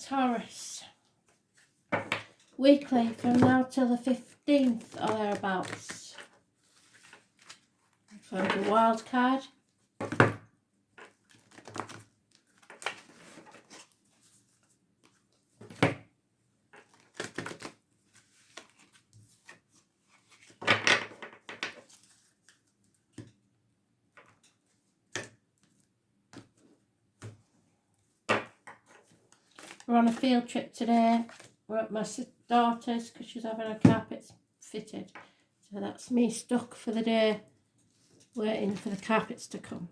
Taurus. Weekly from now till the 15th or thereabouts. I found a wild card. We're on a field trip today. We're at my daughter's because she's having her carpets fitted. So that's me stuck for the day, waiting for the carpets to come.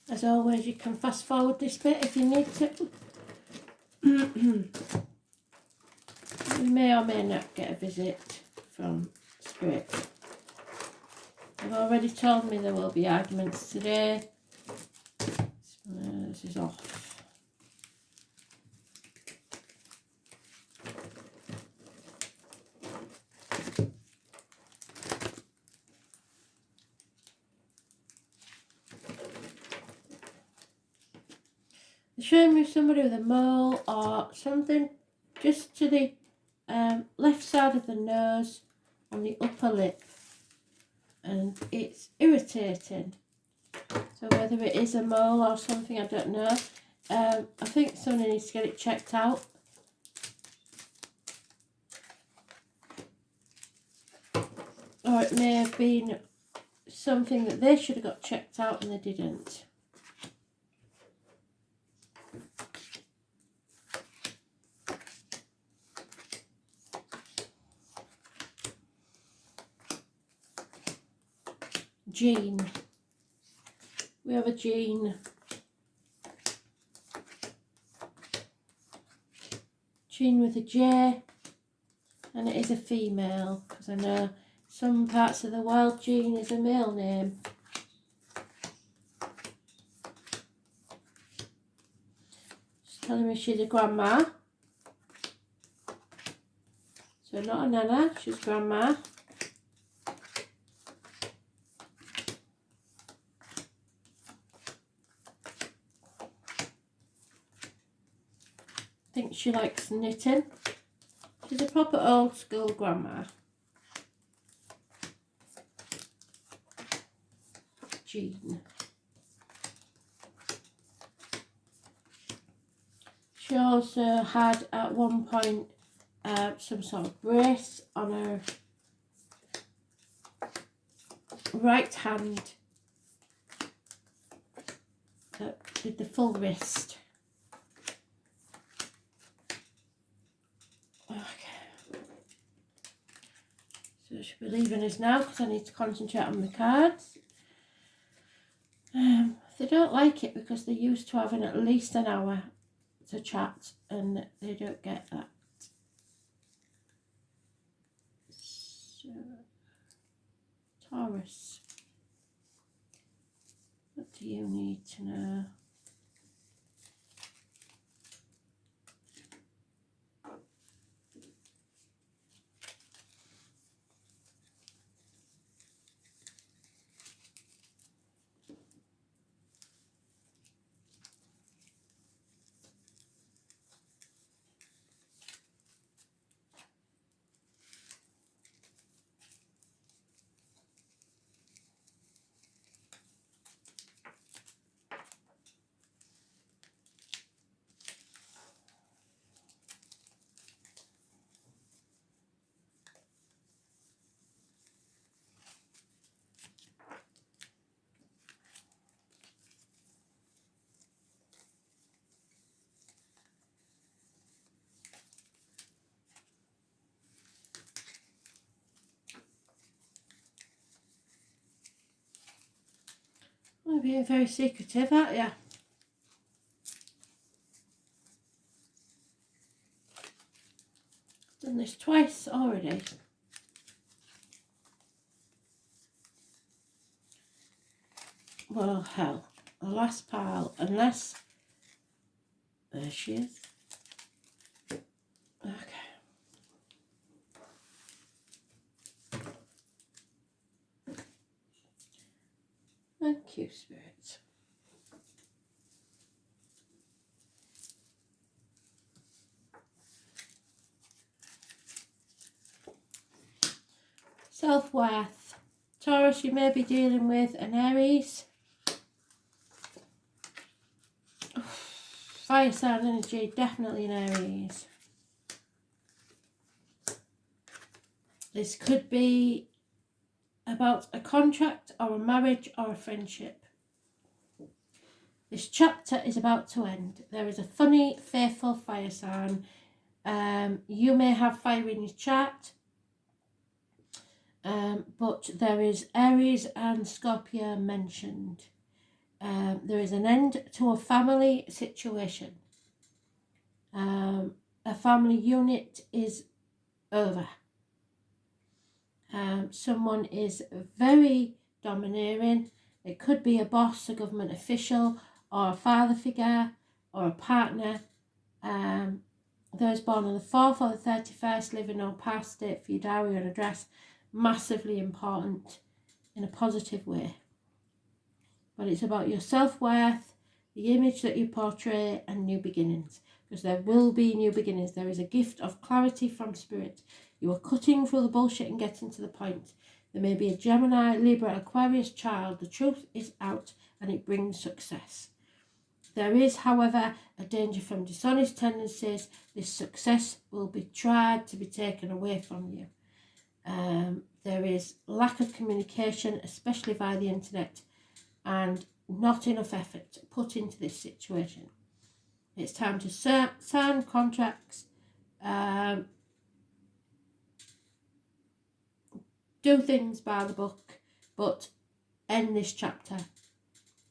As always, you can fast forward this bit if you need to. You may or may not get a visit from Spirit. They've already told me there will be arguments today. This is off. They're showing me somebody with a mole or something just to the left side of the nose on the upper lip. And it's irritating. So whether it is a mole or something, I don't know. I think somebody needs to get it checked out. Or it may have been something that they should have got checked out and they didn't. Gene. We have a Gene. Gene with a J, and it is a female because I know some parts of the world Gene is a male name. She's telling me she's a grandma. So not a nana, she's grandma. I think she likes knitting. She's a proper old school grandma. Jean. She also had at one point some sort of brace on her right hand that did the full wrist. So she'll be leaving us now because I need to concentrate on the cards. They don't like it because they're used to having at least an hour to chat and they don't get that. So, Taurus, what do you need to know? You're being very secretive, aren't you? Done this twice already. Well, hell, the last pile, unless there she is. Okay. Self-worth. Taurus, you may be dealing with an Aries. Fire sign energy, definitely an Aries. This could be about a contract or a marriage or a friendship. This chapter is about to end. There is a funny, faithful fire sign. You may have fire in your chart, but there is Aries and Scorpio mentioned. There is an end to a family situation. A family unit is over. Someone is very domineering. It could be a boss, a government official, or a father figure, or a partner. Those born on the 4th or the 31st, living or past it for your diary and address, massively important in a positive way. But it's about your self-worth, the image that you portray, and new beginnings. Because there will be new beginnings. There is a gift of clarity from Spirit. You are cutting through the bullshit and getting to the point. There may be a Gemini, Libra, Aquarius child. The truth is out and it brings success. There is, however, a danger from dishonest tendencies. This success will be tried to be taken away from you. There is lack of communication, especially via the internet, and not enough effort put into this situation. It's time to sign contracts, do things by the book, but end this chapter.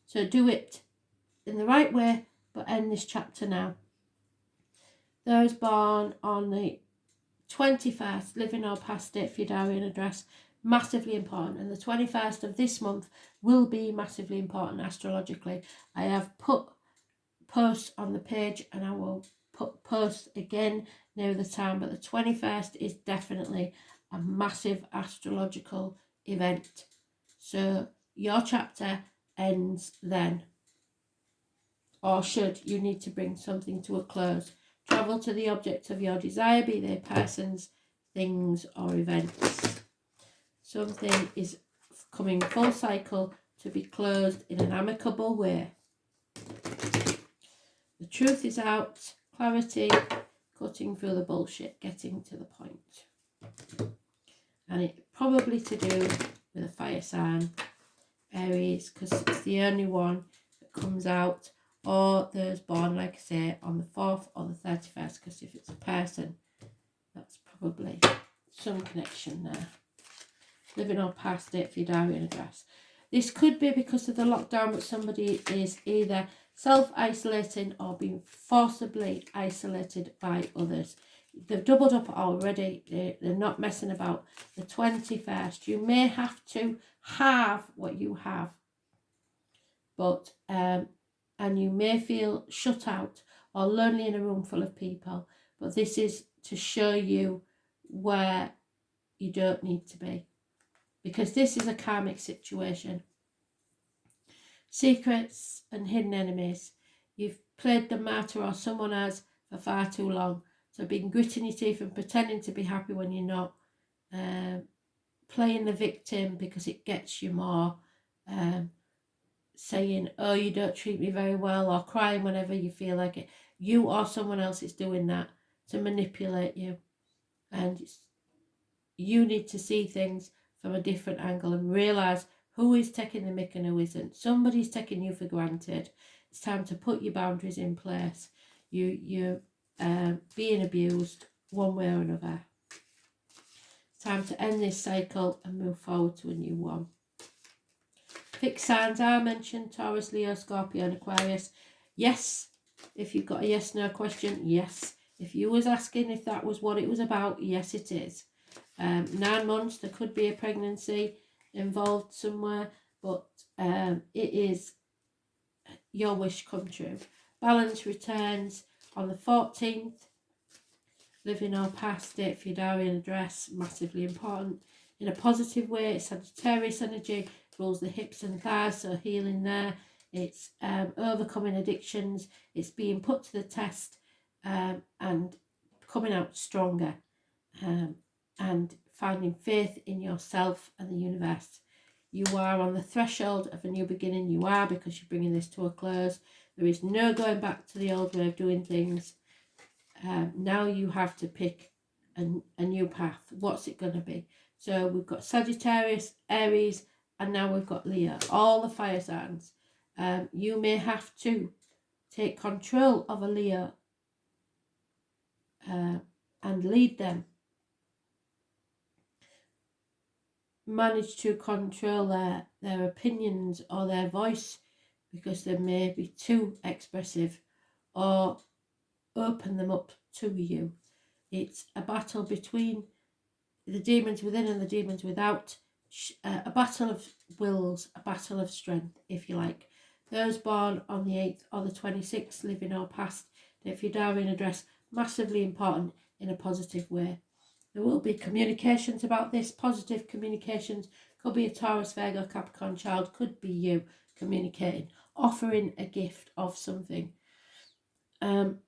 So do it in the right way, but end this chapter now. Those born on the 21st, living or past it for your diary and address, massively important. And the 21st of this month will be massively important astrologically. I have put posts on the page and I will put posts again near the time, but the 21st is definitely a massive astrological event. So your chapter ends then. Or should you need to bring something to a close, travel to the object of your desire, be they persons, things or events. Something is coming full cycle to be closed in an amicable way. The truth is out, clarity, cutting through the bullshit, getting to the point. And it's probably to do with a fire sign, Aries, because it's the only one that comes out, or those born, like I say, on the 4th or the 31st, because if it's a person, that's probably some connection there. Living or past it for your diary and address. This could be because of the lockdown, but somebody is either self-isolating or being forcibly isolated by others. They've doubled up already. They're not messing about. The 21st, you may have to have what you have, but and you may feel shut out or lonely in a room full of people, but this is to show you where you don't need to be, because this is a karmic situation. Secrets and hidden enemies. You've played the martyr, or someone has, for far too long. So being gritting your teeth and pretending to be happy when you're not. Playing the victim because it gets you more. Saying, oh, you don't treat me very well, or crying whenever you feel like it. You or someone else is doing that to manipulate you. And you need to see things from a different angle and realise who is taking the mick and who isn't. Somebody's taking you for granted. It's time to put your boundaries in place. You're being abused one way or another. It's time to end this cycle and move forward to a new one. Fixed signs are mentioned: Taurus, Leo, Scorpio and Aquarius. Yes, if you've got a yes/no question, yes. If you was asking if that was what it was about, yes it is. 9 months, there could be a pregnancy involved somewhere, but it is your wish come true. Balance returns on the 14th. Living or past it for your diary and address, massively important. In a positive way, it's Sagittarius energy, rules the hips and thighs, so healing there. It's overcoming addictions. It's being put to the test and coming out stronger. And finding faith in yourself and the universe. You are on the threshold of a new beginning. You are, because you're bringing this to a close. There is no going back to the old way of doing things. Now you have to pick a new path. What's it going to be? So we've got Sagittarius, Aries, and now we've got Leo. All the fire signs. You may have to take control of a Leo and lead them. Manage to control their opinions or their voice, because they may be too expressive, or open them up to you. It's a battle between the demons within and the demons without, a battle of wills, a battle of strength, if you like. Those born on the 8th or the 26th, living or past, if your diary address, massively important in a positive way. There will be communications about this, positive communications. Could be a Taurus, Virgo, Capricorn child, could be you communicating, offering a gift of something. And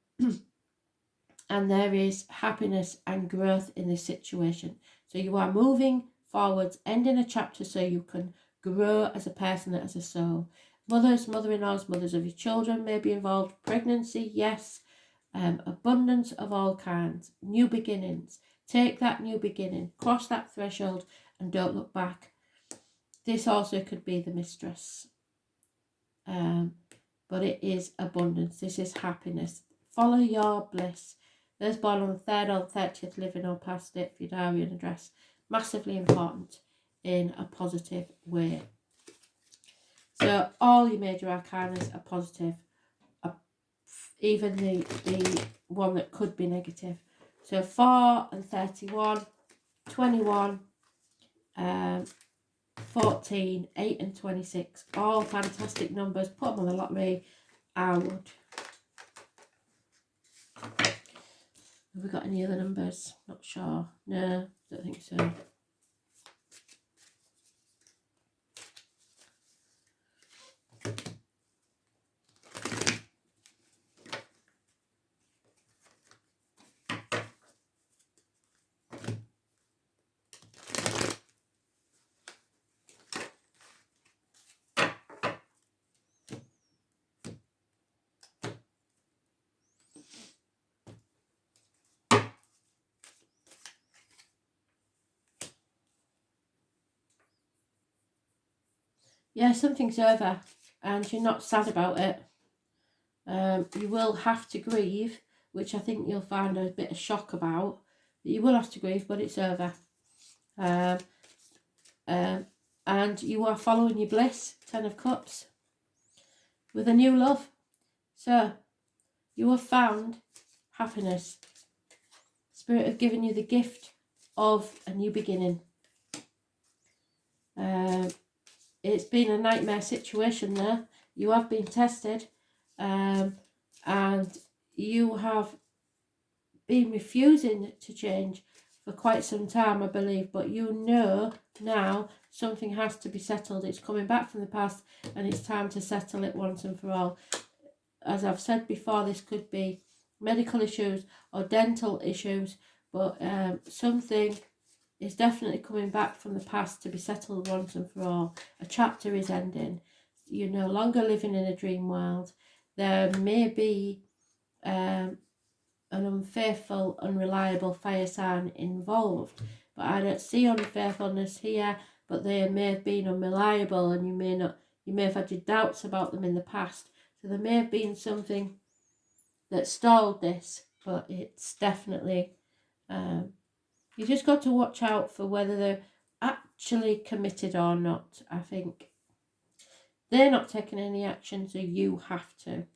there is happiness and growth in this situation. So you are moving forwards, ending a chapter so you can grow as a person, as a soul. Mothers, mother-in-laws, mothers of your children may be involved. Pregnancy, yes. Abundance of all kinds. New beginnings. Take that new beginning. Cross that threshold and don't look back. This also could be the mistress. But it is abundance. This is happiness. Follow your bliss. Those born on the 3rd or 30th, living or past it, for your diary and address. Massively important in a positive way. So all your major arcanas are positive. Even the one that could be negative. So 4 and 31, 21, 14, 8 and 26. All fantastic numbers. Put them on the lottery. I would. Have we got any other numbers? Not sure. No, don't think so. Yeah, something's over and you're not sad about it. You will have to grieve, which I think you'll find a bit of shock about. You will have to grieve, but it's over. And you are following your bliss, 10 of Cups, with a new love. So, you have found happiness. Spirit have given you the gift of a new beginning. It's been a nightmare situation there. You have been tested, and you have been refusing to change for quite some time, I believe. But you know now something has to be settled. It's coming back from the past, and it's time to settle it once and for all. As I've said before, this could be medical issues or dental issues, but something is definitely coming back from the past to be settled once and for all. A chapter is ending. You're no longer living in a dream world. There may be an unfaithful, unreliable fire sign involved, but I don't see unfaithfulness here. But they may have been unreliable, and you may have had your doubts about them in the past. So there may have been something that stalled this, but it's definitely you just got to watch out for whether they're actually committed or not. I think they're not taking any action, so you have to.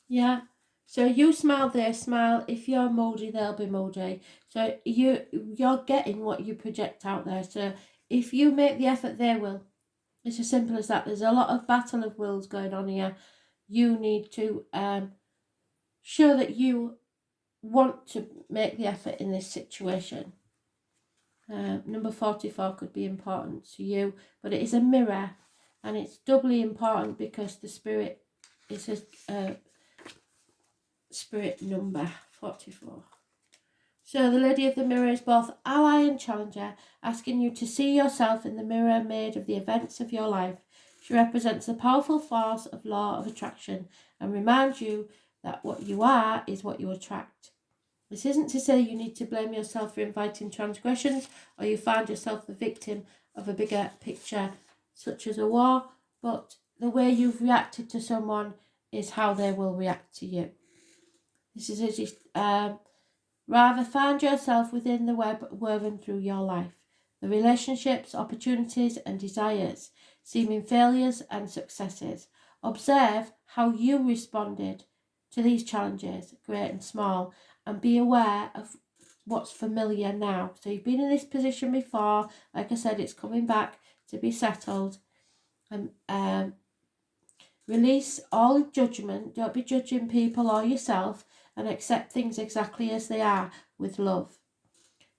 Yeah. So you smile, they smile. If you're moody, they'll be moody. So you're getting what you project out there. So if you make the effort, they will. It's as simple as that. There's a lot of battle of wills going on here. You need to show that you want to make the effort in this situation. Number 44 could be important to you, but it is a mirror, and it's doubly important because the spirit is a spirit number 44. So the Lady of the Mirror is both ally and challenger, asking you to see yourself in the mirror made of the events of your life. She represents the powerful force of law of attraction and reminds you that what you are is what you attract. This isn't to say you need to blame yourself for inviting transgressions or you find yourself the victim of a bigger picture such as a war, but the way you've reacted to someone is how they will react to you. This is rather find yourself within the web woven through your life. The relationships, opportunities and desires, seeming failures and successes. Observe how you responded to these challenges, great and small, and be aware of what's familiar now. So you've been in this position before. Like I said, it's coming back to be settled. And release all judgment. Don't be judging people or yourself, and accept things exactly as they are with love.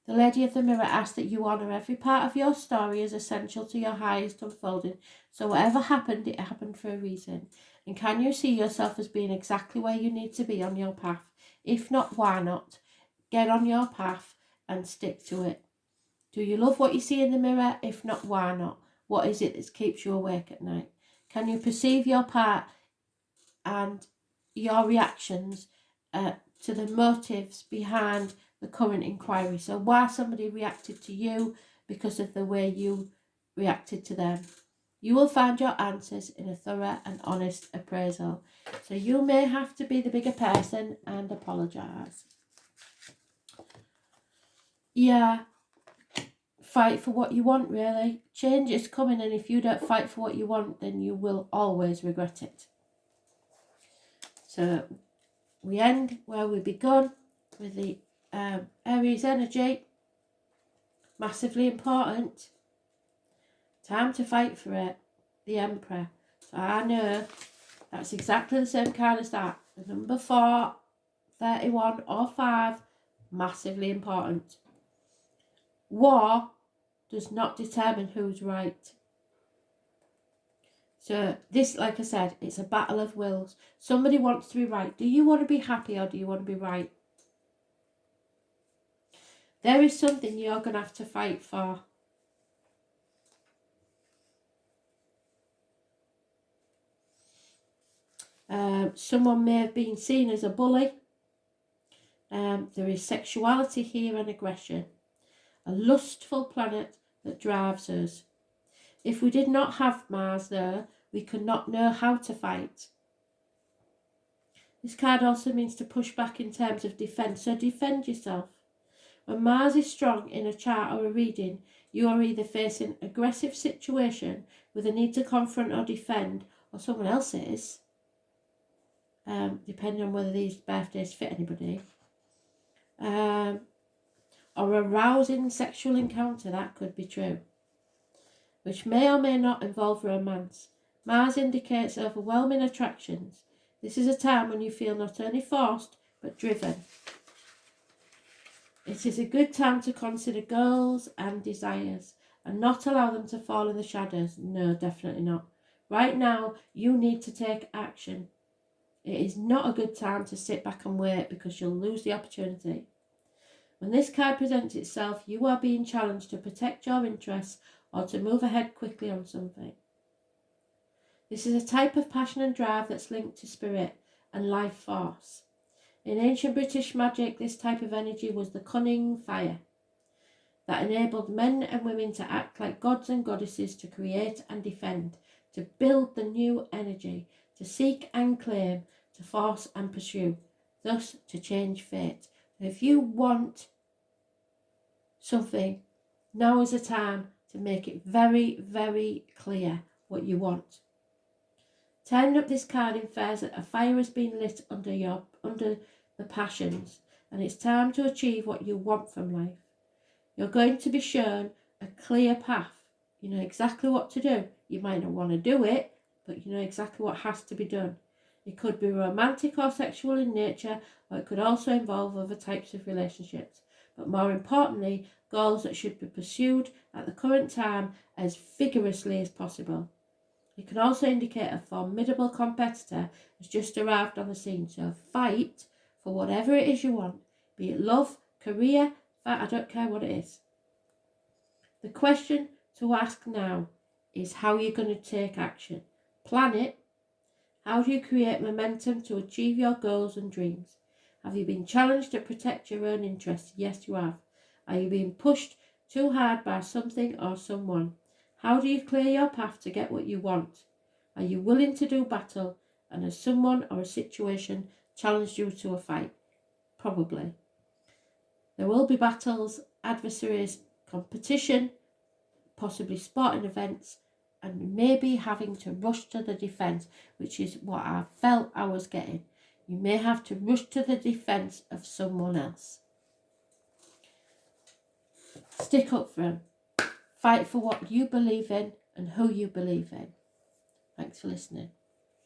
The Lady of the Mirror asks that you honour every part of your story as essential to your highest unfolding. So whatever happened, it happened for a reason. And can you see yourself as being exactly where you need to be on your path? If not, why not? Get on your path and stick to it. Do you love what you see in the mirror? If not, why not? What is it that keeps you awake at night? Can you perceive your part and your reactions to the motives behind the current inquiry? So why somebody reacted to you because of the way you reacted to them. You will find your answers in a thorough and honest appraisal. So you may have to be the bigger person and apologise. Yeah, fight for what you want, really. Change is coming, and if you don't fight for what you want, then you will always regret it. So we end where we begun with the Aries energy. Massively important. Time to fight for it. The Emperor. So I know that's exactly the same card as that. The number 4, 31 or 5. Massively important. War does not determine who's right. So this, like I said, it's a battle of wills. Somebody wants to be right. Do you want to be happy or do you want to be right? There is something you're going to have to fight for. Someone may have been seen as a bully. There is sexuality here and aggression. A lustful planet that drives us. If we did not have Mars there, we could not know how to fight. This card also means to push back in terms of defence, so defend yourself. When Mars is strong in a chart or a reading, you are either facing an aggressive situation with a need to confront or defend, or someone else is, depending on whether these birthdays fit anybody, or a rousing sexual encounter, that could be true, which may or may not involve romance. Mars indicates overwhelming attractions. This is a time when you feel not only forced, but driven. It is a good time to consider goals and desires and not allow them to fall in the shadows. No, definitely not. Right now, you need to take action. It is not a good time to sit back and wait because you'll lose the opportunity. When this card presents itself, you are being challenged to protect your interests or to move ahead quickly on something. This is a type of passion and drive that's linked to spirit and life force. In ancient British magic, this type of energy was the cunning fire that enabled men and women to act like gods and goddesses, to create and defend, to build the new energy, to seek and claim, to force and pursue, thus to change fate. If you want something, now is the time to make it very, very clear what you want. Turning up this card infers that a fire has been lit under the passions, and it's time to achieve what you want from life. You're going to be shown a clear path. You know exactly what to do. You might not want to do it, but you know exactly what has to be done. It could be romantic or sexual in nature, or it could also involve other types of relationships. But more importantly, goals that should be pursued at the current time as vigorously as possible. It can also indicate a formidable competitor has just arrived on the scene, so fight for whatever it is you want, be it love, career, I don't care what it is. The question to ask now is how you're going to take action. Plan it. How do you create momentum to achieve your goals and dreams? Have you been challenged to protect your own interests? Yes, you have. Are you being pushed too hard by something or someone? How do you clear your path to get what you want? Are you willing to do battle? And has someone or a situation challenged you to a fight? Probably. There will be battles, adversaries, competition, possibly sporting events, and maybe having to rush to the defence, which is what I felt I was getting. You may have to rush to the defence of someone else. Stick up for them. Fight for what you believe in and who you believe in. Thanks for listening.